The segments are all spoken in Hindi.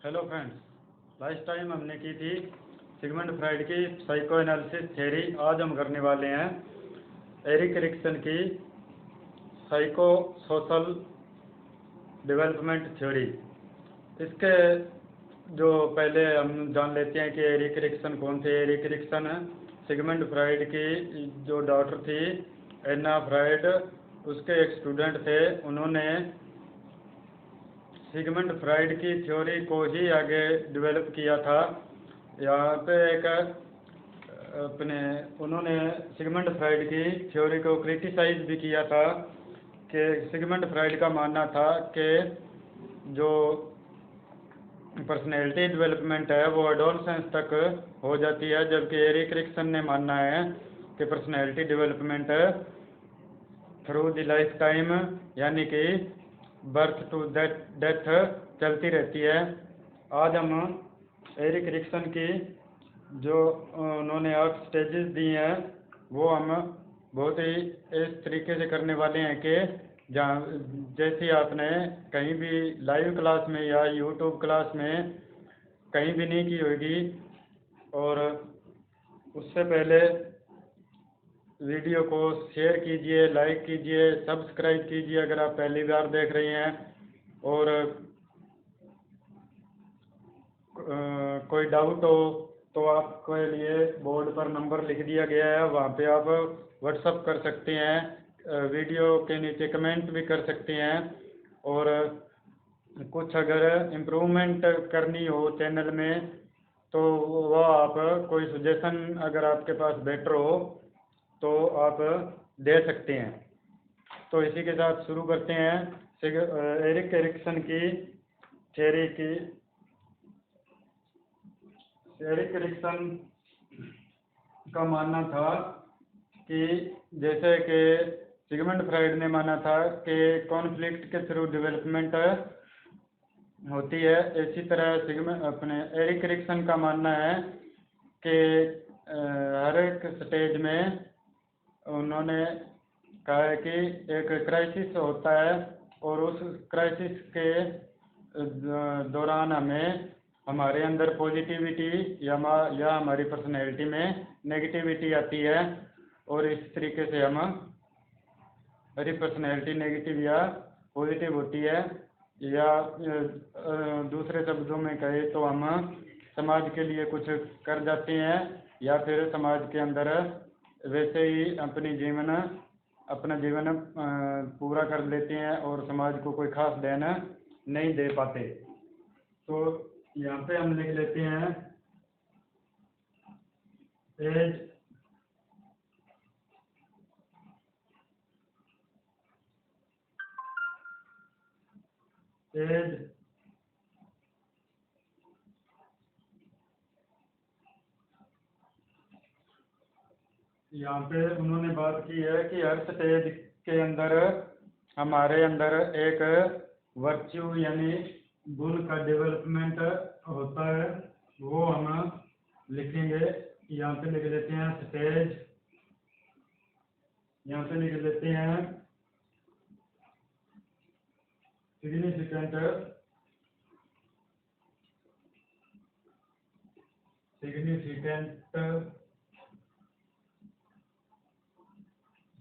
हेलो फ्रेंड्स, लास्ट टाइम हमने की थी सिगमंड फ्राइड की साइको एनालिसिस थ्योरी। आज हम करने वाले हैं एरिक एरिक्सन की साइको सोशल डेवलपमेंट थ्योरी। इसके जो पहले हम जान लेते हैं कि एरिक एरिक्सन कौन थे। एरिक एरिक्सन सिगमंड फ्राइड की जो डॉटर थी एन्ना फ्राइड, उसके एक स्टूडेंट थे। उन्होंने सिगमंड फ्राइड की थ्योरी को ही आगे डेवलप किया था। यहाँ पे एक अपने उन्होंने सिगमंड फ्राइड की थ्योरी को क्रिटिसाइज भी किया था कि सिगमंड फ्राइड का मानना था कि जो पर्सनैलिटी डेवलपमेंट है वो एडोलसेंस तक हो जाती है, जबकि एरिक एरिक्सन ने मानना है कि personality development through the life time यानी कि बर्थ टू डेथ चलती रहती है। आज हम एरिक एरिक्सन की जो उन्होंने 8 स्टेजेस दी हैं वो हम बहुत ही इस तरीके से करने वाले हैं कि जहाँ जैसे आपने कहीं भी लाइव क्लास में या यूट्यूब क्लास में कहीं भी नहीं की होगी। और उससे पहले वीडियो को शेयर कीजिए, लाइक कीजिए, सब्सक्राइब कीजिए अगर आप पहली बार देख रहे हैं। और कोई डाउट हो तो आपके लिए बोर्ड पर नंबर लिख दिया गया है, वहाँ पे आप व्हाट्सअप कर सकते हैं, वीडियो के नीचे कमेंट भी कर सकते हैं। और कुछ अगर इम्प्रूवमेंट करनी हो चैनल में तो वह आप कोई सजेशन अगर आपके पास बेटर हो तो आप दे सकते हैं। तो इसी के साथ शुरू करते हैं एरिक एरिक्सन की थ्योरी की। एरिक एरिक्सन का मानना था कि जैसे कि सिगमंड फ्राइड ने माना था कि कॉन्फ्लिक्ट के थ्रू डेवलपमेंट होती है, इसी तरह अपने एरिक एरिक्सन का मानना है कि हर एक स्टेज में उन्होंने कहा है कि एक क्राइसिस होता है और उस क्राइसिस के दौरान हमें हमारे अंदर पॉजिटिविटी या हमारी पर्सनैलिटी में नेगेटिविटी आती है। और इस तरीके से हमारी पर्सनैलिटी नेगेटिव या पॉजिटिव होती है। या दूसरे शब्दों में कहे तो हम समाज के लिए कुछ कर जाते हैं या फिर समाज के अंदर वैसे ही अपना जीवन पूरा कर लेते हैं और समाज को कोई खास देन नहीं दे पाते। तो यहाँ पे हम लिख लेते हैं एज यहाँ पे उन्होंने बात की है कि हर स्टेज के अंदर हमारे अंदर एक वर्च्यू यानी गुण का डेवलपमेंट होता है, वो हम लिखेंगे। यहाँ पे लिख लेते हैं स्टेज, यहाँ पे लिख लेते हैं सिग्निफिकेंट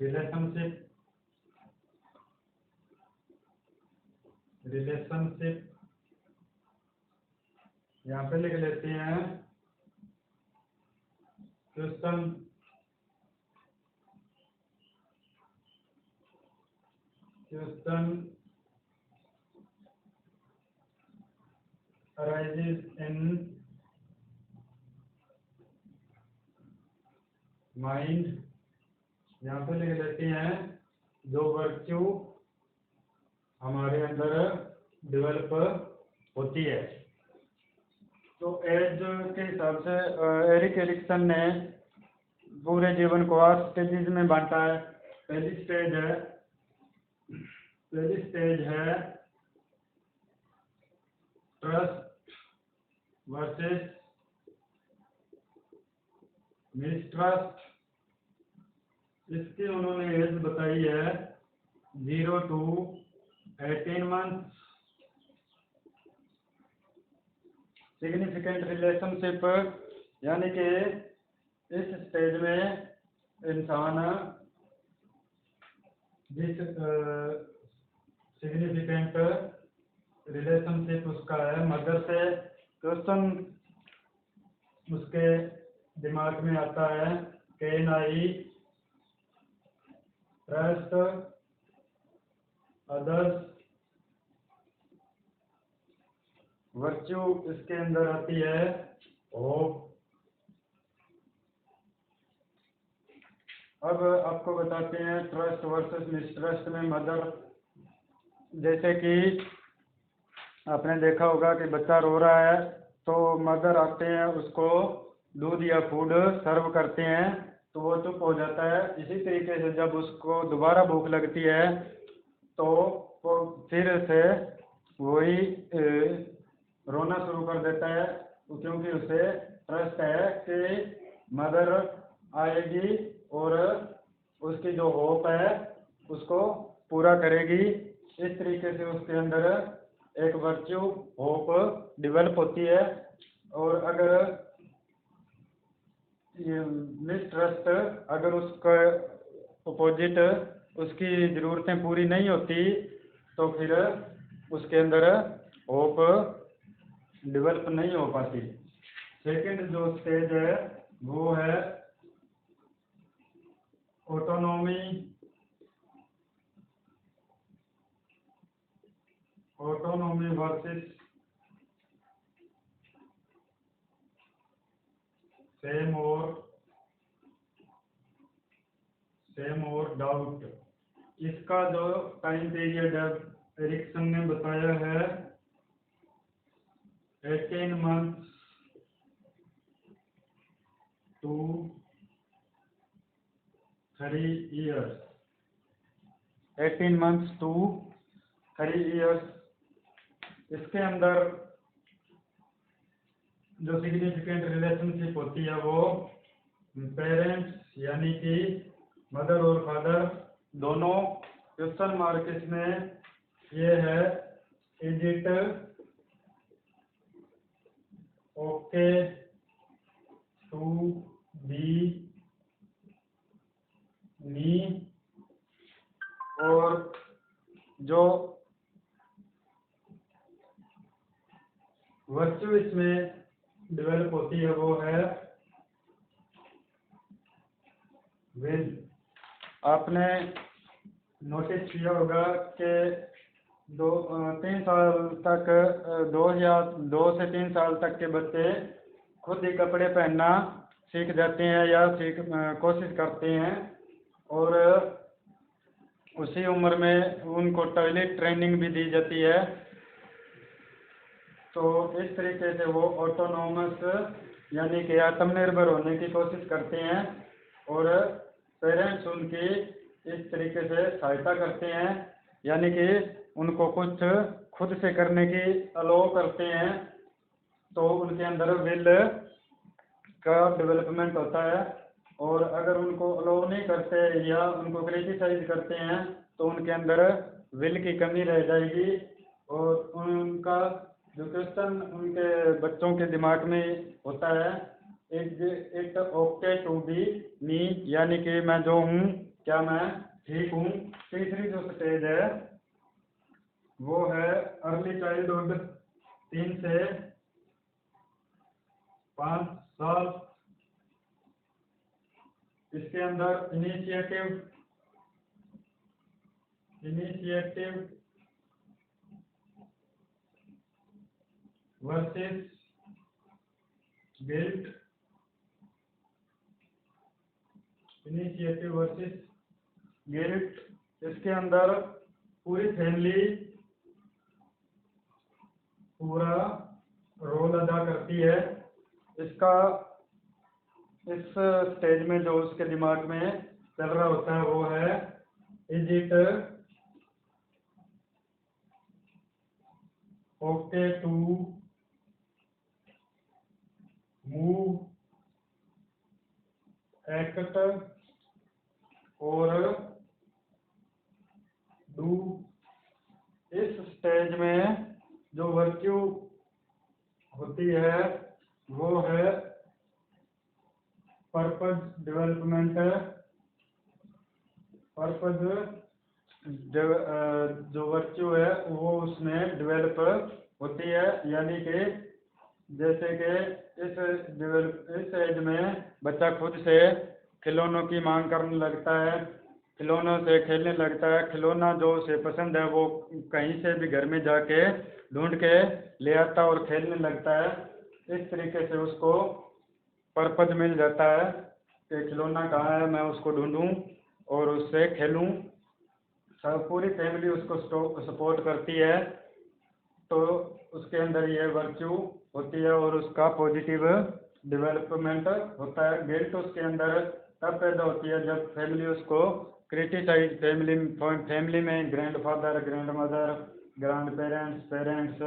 रिलेशनशिप यहाँ पे लिख लेते हैं क्वेश्चन arises in mind। यहाँ पे लिख लेते हैं जो वर्च्यू हमारे अंदर डेवलप होती है। तो एज के हिसाब से एरिक एरिक्सन ने पूरे जीवन को 8 स्टेजेस में बांटा है। पहली स्टेज है ट्रस्ट वर्सेस मिसट्रस्ट। इसकी उन्होंने एज बताई है 0 to 18 months। सिग्निफिकेंट रिलेशनशिप, यानी कि इस स्टेज में इंसान जिस सिग्निफिकेंट रिलेशनशिप उसका है मदर से, क्वेश्चन उसके दिमाग में आता है, can I trust others, virtue इसके अंदर आती है होप। अब आपको बताते हैं ट्रस्ट वर्सेस मिसट्रस्ट में मदर। जैसे कि आपने देखा होगा कि बच्चा रो रहा है तो मदर आते हैं, उसको दूध या फूड सर्व करते हैं तो वो चुप हो जाता है। इसी तरीके से जब उसको दोबारा भूख लगती है तो वो फिर से वही रोना शुरू कर देता है, क्योंकि उसे ट्रस्ट है कि मदर आएगी और उसकी जो होप है उसको पूरा करेगी। इस तरीके से उसके अंदर एक वर्च्यू होप डेवलप होती है। और अगर ये मिसट्रस्ट, अगर उसका अपोजिट उसकी ज़रूरतें पूरी नहीं होती तो फिर उसके अंदर होप डेवलप नहीं हो पाती। सेकंड जो स्टेज है वो है ऑटोनॉमी। ऑटोनॉमी वर्सेस सेम और डाउट। इसका जो टाइम पीरियड एरिक्सन ने बताया है 18 months to 3 years। 18 months to 3 years। इसके अंदर जो सिग्निफिकेंट रिलेशनशिप होती है वो पेरेंट्स यानी कि मदर और फादर दोनों। क्वेश्चन मार्क इसमें ये है, is it okay to be me. और जो वर्च्यू इसमें डेवलप होती है वो है विल। आपने नोटिस किया होगा कि 2-3 साल तक 2 से 3 साल तक के बच्चे खुद ही कपड़े पहनना सीख जाते हैं या कोशिश करते हैं, और उसी उम्र में उनको टॉयलेट ट्रेनिंग भी दी जाती है। तो इस तरीके से वो ऑटोनोमस यानी कि आत्मनिर्भर होने की कोशिश करते हैं, और पेरेंट्स उनकी इस तरीके से सहायता करते हैं, यानी कि उनको कुछ खुद से करने की अलाउ करते हैं। तो उनके अंदर विल का डेवलपमेंट होता है। और अगर उनको अलाउ नहीं करते या उनको क्रिटिसाइज करते हैं तो उनके अंदर विल की कमी रह जाएगी, और उनका जो क्वेश्चन उनके बच्चों के दिमाग में होता है, इट ओके टू बी मी, यानी कि मैं जो हूँ क्या मैं ठीक हूँ। तीसरी जो स्टेज है वो है अर्ली चाइल्डहुड, 3 से 5 साल। इसके अंदर initiative versus guilt. Initiative versus guilt. इसके अंदर पूरी फैमिली पूरा रोल अदा करती है। इसका इस स्टेज में जो उसके दिमाग में चल रहा होता है वो है, is it okay to move, act और डू। इस स्टेज में जो वर्च्यू होती है वो है पर्पज डेवलपमेंट। पर्पज जो वर्च्यू है वो उसमें डेवलप होती है, यानी कि जैसे कि इस एज में बच्चा खुद से खिलौनों की मांग करने लगता है, खिलौनों से खेलने लगता है, खिलौना जो उसे पसंद है वो कहीं से भी घर में जाके ढूंढ के ले आता और खेलने लगता है। इस तरीके से उसको पर्पज मिल जाता है कि खिलौना कहाँ है, मैं उसको ढूंढूं और उससे खेलूं। सब पूरी फैमिली उसको सपोर्ट करती है, तो उसके अंदर ये वर्च्यू होती है और उसका पॉजिटिव डेवलपमेंट होता है। गिल्ट उसके अंदर तब पैदा होती है जब फैमिली उसको क्रिटिसाइज, फैमिली में grandfather, grand mother, grand parents, parents,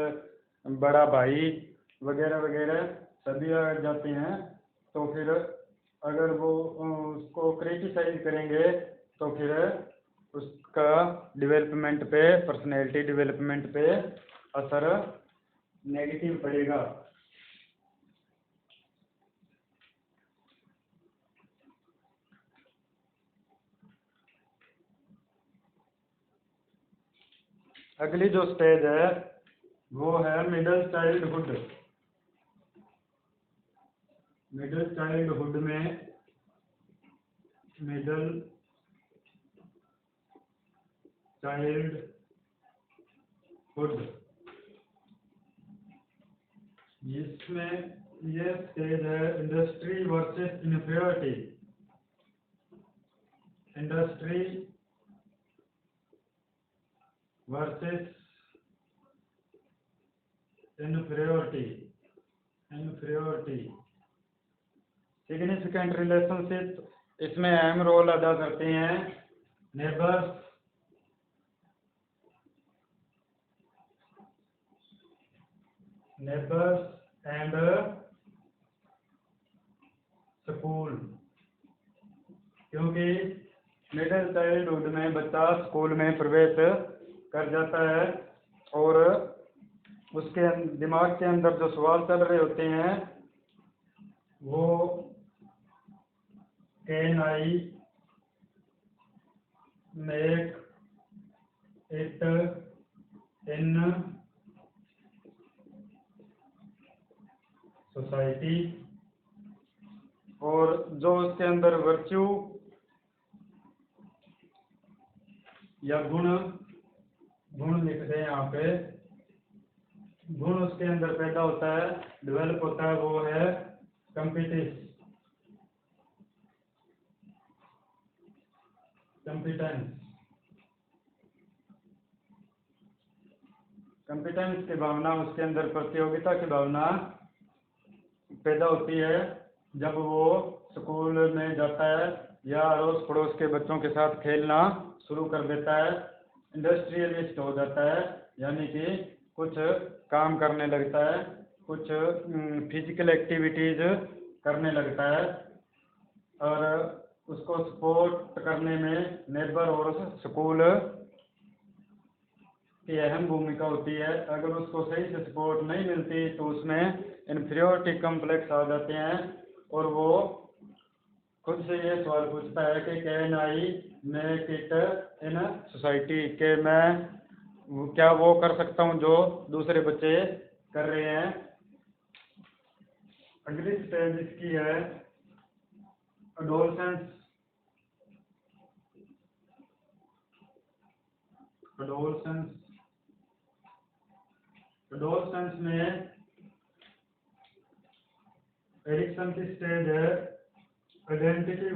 बड़ा भाई वगैरह वगैरह सभी आ जाते हैं। तो फिर अगर वो उसको क्रिटिसाइज करेंगे तो फिर उसका डेवलपमेंट पे, पर्सनैलिटी डेवलपमेंट पे असर नेगेटिव पड़ेगा। अगली जो स्टेज है वो है मिडिल चाइल्डहुड। मिडिल चाइल्डहुड में मिडिल चाइल्डहुड जिसमें ये स्टेज है industry versus inferiority. Industry versus inferiority. Significant relationship इसमें अहम रोल अदा करते हैं नेबर्स, एंड स्कूल। क्योंकि मिडिल चाइल्डहुड में बच्चा स्कूल में प्रवेश कर जाता है और उसके दिमाग के अंदर जो सवाल चल रहे होते हैं वो can I make it in society, और जो उसके अंदर वर्च्यू या गुण लिखते हैं यहाँ पे, गुण उसके अंदर पैदा होता है, डेवलप होता है, वो है कंपिटेंस। कंपिटेंस की भावना उसके अंदर, प्रतियोगिता की भावना पैदा होती है जब वो स्कूल में जाता है या अड़ोस पड़ोस के बच्चों के साथ खेलना शुरू कर देता है। इंडस्ट्रियलिस्ट हो जाता है, यानी कि कुछ काम करने लगता है, कुछ फिजिकल एक्टिविटीज करने लगता है, और उसको सपोर्ट करने में नेबर और स्कूल की अहम भूमिका होती है। अगर उसको सही से सपोर्ट नहीं मिलती तो उसमें इन्फीरियरिटी कॉम्प्लेक्स आ जाते हैं और वो खुद से ये सवाल पूछता है कि can I make it in society, के मैं क्या वो कर सकता हूँ जो दूसरे बच्चे कर रहे हैं। अगली स्टेज इसकी है एडोलसेंस। एडोलसेंस में एरिक्सन की स्टेज है identity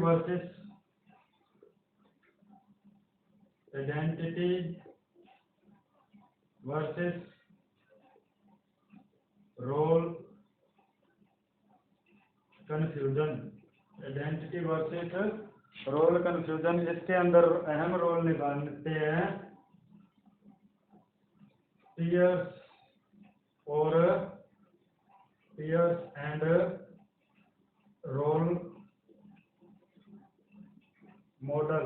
versus role confusion. Identity versus role confusion, इसके अंदर अहम रोल निभाते हैं पीयर्स एंड रोल मॉडल।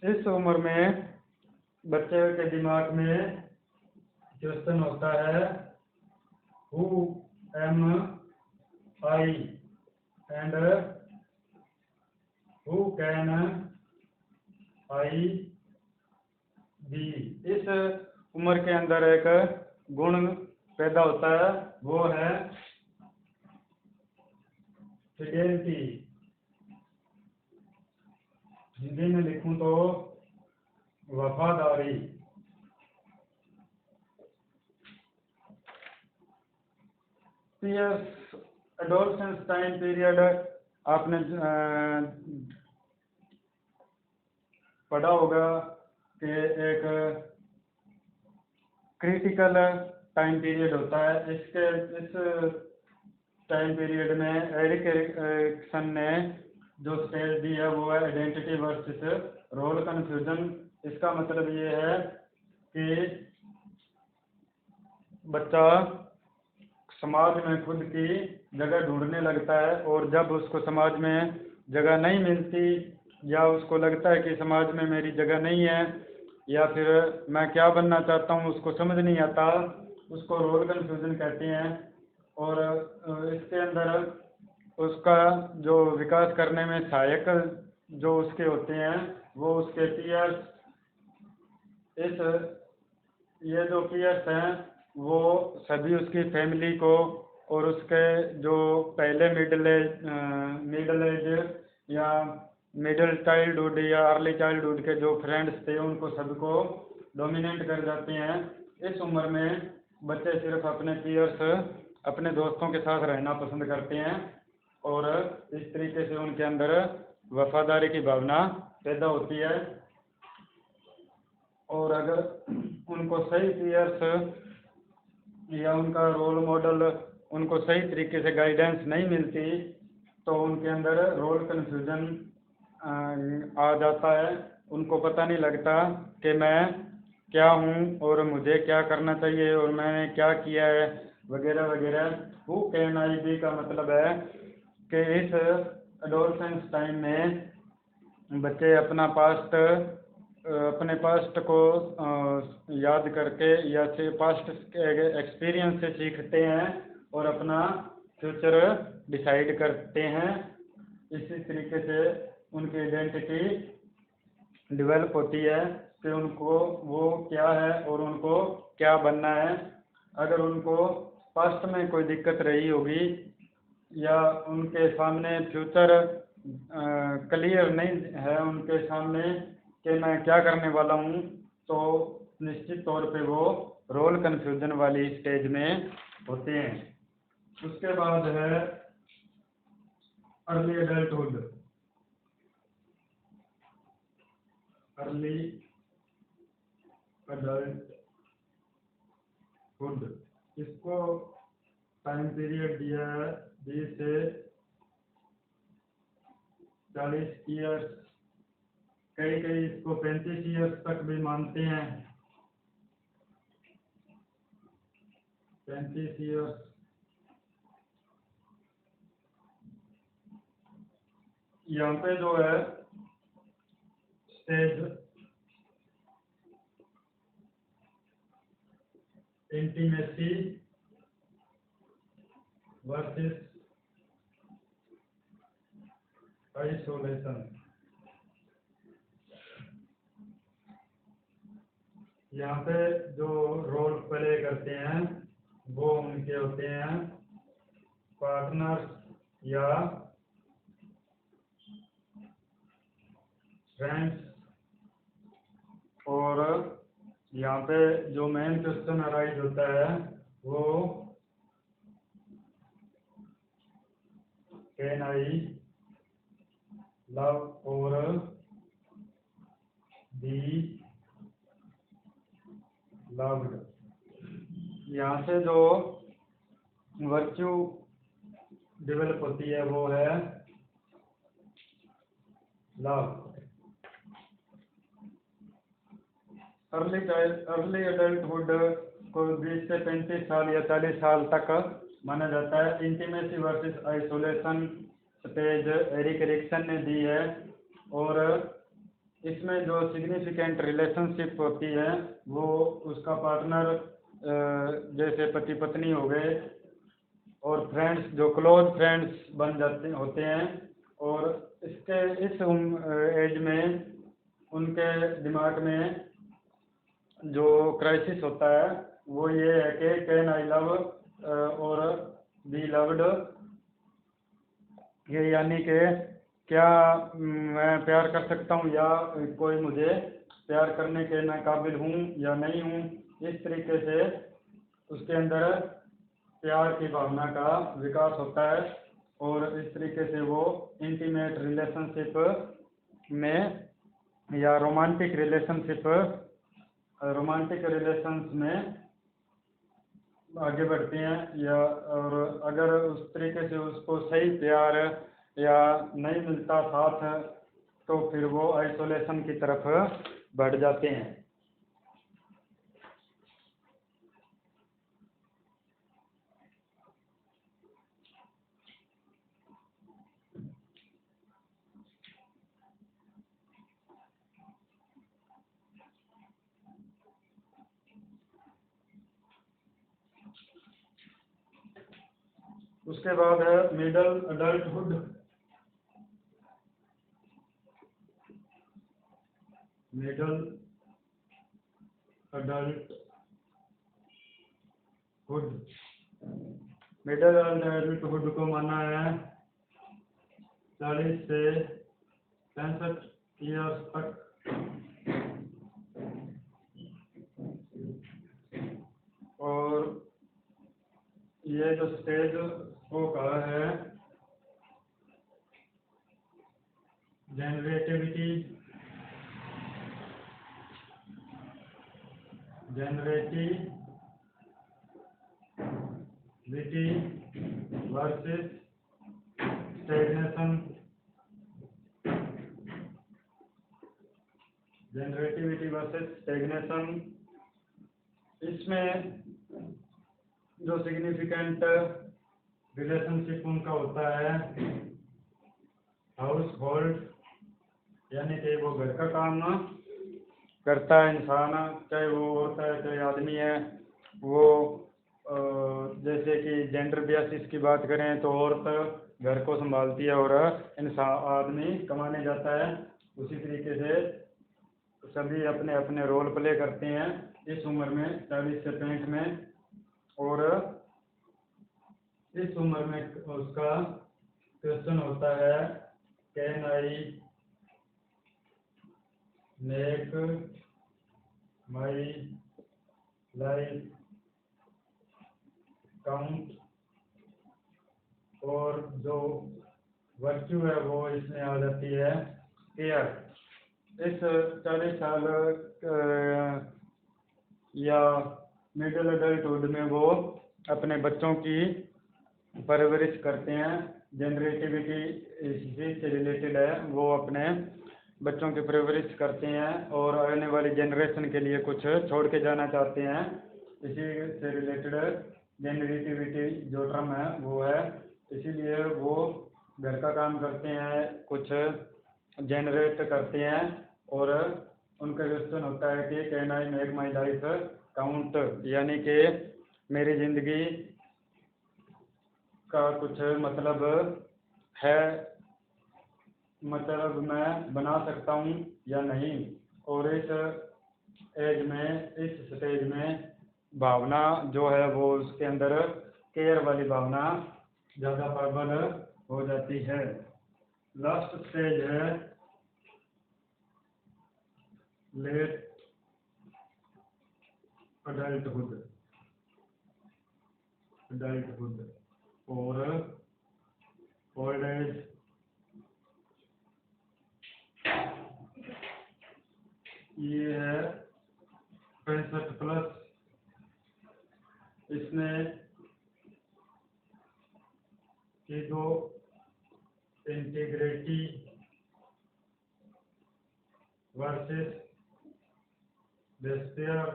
इस उम्र में बच्चे के दिमाग में क्वेश्चन होता है who am I and who can I be। इस उम्र के अंदर एक गुण पैदा होता है, वो है फिडेलिटी। हिंदी में लिखूं तो वफादारी। पीयर्स एडोलसेंस टाइम पीरियड आपने पढ़ा होगा कि एक क्रिटिकल टाइम पीरियड होता है। इस टाइम पीरियड में एरिक एरिक्सन ने जो स्टेज दी है वो है आइडेंटिटी वर्सेस रोल कन्फ्यूजन। इसका मतलब ये है कि बच्चा समाज में खुद की जगह ढूंढने लगता है, और जब उसको समाज में जगह नहीं मिलती या उसको लगता है कि समाज में मेरी जगह नहीं है या फिर मैं क्या बनना चाहता हूँ उसको समझ नहीं आता, उसको रोल कन्फ्यूजन कहते हैं। और इसके अंदर उसका जो विकास करने में सहायक जो उसके होते हैं वो उसके पीयर्स। ये जो पीयर्स हैं वो सभी उसकी फैमिली को और उसके जो पहले मिडिल एज या मिडिल चाइल्डहुड या अर्ली चाइल्डहुड के जो फ्रेंड्स थे उनको सबको डोमिनेट कर जाते हैं। इस उम्र में बच्चे सिर्फ अपने पीयर्स, अपने दोस्तों के साथ रहना पसंद करते हैं, और इस तरीके से उनके अंदर वफादारी की भावना पैदा होती है। और अगर उनको सही पीयर्स या उनका रोल मॉडल उनको सही तरीके से गाइडेंस नहीं मिलती तो उनके अंदर रोल कन्फ्यूजन आ जाता है। उनको पता नहीं लगता कि मैं क्या हूँ और मुझे क्या करना चाहिए और मैंने क्या किया है वगैरह वगैरह। हु कैन आई बी का मतलब है कि इस एडोलसेंस टाइम में बच्चे अपने पास्ट को याद करके या से पास्ट एक्सपीरियंस से सीखते हैं और अपना फ्यूचर डिसाइड करते हैं। इसी तरीके से उनकी आइडेंटिटी डेवलप होती है कि उनको वो क्या है और उनको क्या बनना है। अगर उनको पास्ट में कोई दिक्कत रही होगी या उनके सामने फ्यूचर क्लियर नहीं है उनके सामने कि मैं क्या करने वाला हूँ, तो निश्चित तौर पे वो रोल कन्फ्यूजन वाली स्टेज में होते हैं। उसके बाद है अर्ली एडल्टहुड। अर्ली एडल्टहुड इसको टाइम पीरियड दिया है 20 से 40 ईयर्स, कई इसको 35 ईयर्स तक भी मानते हैं। 35 ईयर्स यहाँ पे जो है स्टेज इंटीमेसी वर्सेस आइसोलेशन। यहाँ पे जो रोल प्ले करते हैं वो उनके होते हैं पार्टनर्स या फ्रेंड्स। और यहाँ पे जो मेन क्वेश्चन अराइज होता है वो कैन आई लव और बी लव्ड। यहाँ से जो वर्च्यू डेवलप होती है वो है लव। अर्ली एडल्टहुड को 20 से 35 साल या 40 साल तक माना जाता है। Intimacy versus isolation stage Erik Erikson ने दी है, और इसमें जो सिग्निफिकेंट रिलेशनशिप होती है वो उसका पार्टनर जैसे पति पत्नी हो गए, और फ्रेंड्स जो क्लोज फ्रेंड्स बन जाते होते हैं। और इसके इस एज में उनके दिमाग में जो क्राइसिस होता है वो ये है कि कैन आई लव और बी लव्ड, ये यानी कि क्या मैं प्यार कर सकता हूँ या कोई मुझे प्यार करने के मैं काबिल हूँ या नहीं हूँ। इस तरीके से उसके अंदर प्यार की भावना का विकास होता है, और इस तरीके से वो इंटीमेट रिलेशनशिप में या रोमांटिक रिलेशंस में आगे बढ़ते हैं। या और अगर उस तरीके से उसको सही प्यार या नहीं मिलता साथ, तो फिर वो आइसोलेशन की तरफ बढ़ जाते हैं। उसके बाद है middle adulthood. Middle adulthood middle adulthood को माना है 40 से 65 ईयर्स तक। और ये जो स्टेज को कहा है जनरेटिविटी वर्सेस स्टैग्नेशन। इसमें जो सिग्निफिकेंट रिलेशनशिप उनका होता है हाउस होल्ड, यानी कि वो घर का काम करता है इंसान, चाहे वो औरत है चाहे आदमी है। वो जैसे कि जेंडर बेसिस की बात करें तो औरत घर को संभालती है और इंसान आदमी कमाने जाता है। उसी तरीके से सभी अपने अपने रोल प्ले करते हैं इस उम्र में 40 से 65 में। और इस उम्र में उसका क्वेश्चन होता है can I make my life count, और जो वर्च्यू है वो इसमें आ जाती है केयर। इस 40 साल या मिडिल अडल्टहुड में वो अपने बच्चों की परवरिश करते हैं। जनरेटिविटी इसी से रिलेटेड है, वो अपने बच्चों की परवरिश करते हैं और आने वाली जनरेशन के लिए कुछ छोड़ के जाना चाहते हैं। इसी से रिलेटेड जनरेटिविटी जो टर्म है वो है। इसीलिए वो घर का काम करते हैं, कुछ जनरेट करते हैं, और उनका क्वेश्चन होता है कि can I make my life count, यानी कि मेरी ज़िंदगी का कुछ मतलब है, मतलब मैं बना सकता हूँ या नहीं। और इस एज में, इस स्टेज में भावना जो है वो उसके अंदर केयर वाली भावना ज़्यादा प्रबल हो जाती है। लास्ट स्टेज है लेट अडल्टहुड और ओल्ड एज। ये है 65+। इसमें ईगो इंटीग्रिटी वर्सेस डिस्पेयर।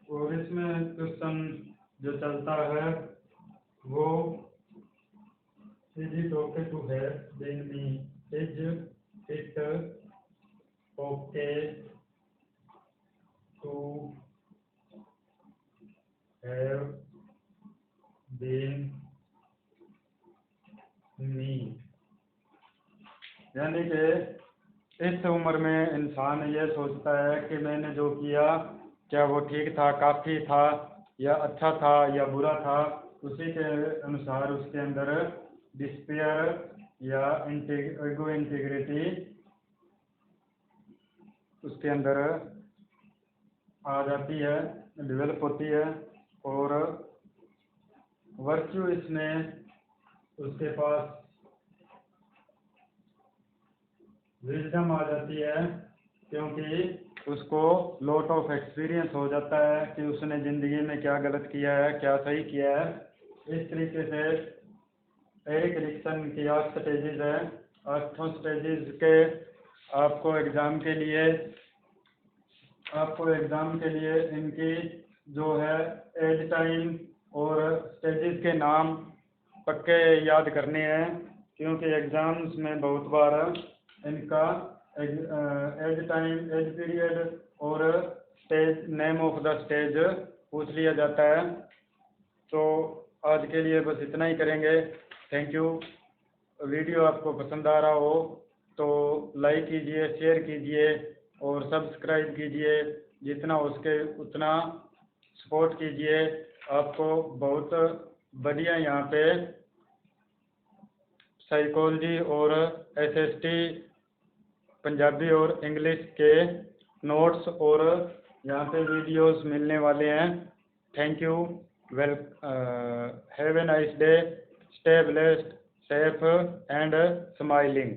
और इसमें क्वेश्चन जो चलता है वो is it okay to have being me, is it okay to have been me, यानी कि इस उम्र में इंसान ये सोचता है कि मैंने जो किया क्या वो ठीक था, काफ़ी था, या अच्छा था या बुरा था। उसी के अनुसार उसके अंदर डिस्पेयर या ईगो इंटीग्रिटी उसके अंदर आ जाती है, डेवलप होती है। और वर्च्यू इसमें उसके पास विजडम आ जाती है, क्योंकि उसको लॉट ऑफ एक्सपीरियंस हो जाता है कि उसने ज़िंदगी में क्या गलत किया है, क्या सही किया है। इस तरीके से एरिक एरिक्सन की 8 स्टेजेस है। 8 स्टेजेस के आपको एग्ज़ाम के लिए इनकी जो है एज टाइम और स्टेजेस के नाम पक्के याद करने हैं, क्योंकि एग्ज़ाम्स में बहुत बार इनका एज टाइम, एज पीरियड और stage, name of the stage पूछ लिया जाता है। तो आज के लिए बस इतना ही करेंगे। Thank you. वीडियो आपको पसंद आ रहा हो तो लाइक कीजिए, शेयर कीजिए और सब्सक्राइब कीजिए। जितना हो सके उतना सपोर्ट कीजिए। आपको बहुत बढ़िया यहाँ पे साइकोलॉजी और एसएसटी पंजाबी और इंग्लिश के नोट्स और यहाँ पे वीडियोस मिलने वाले हैं। Thank you. Well, have a nice day, stay blessed, safe and smiling.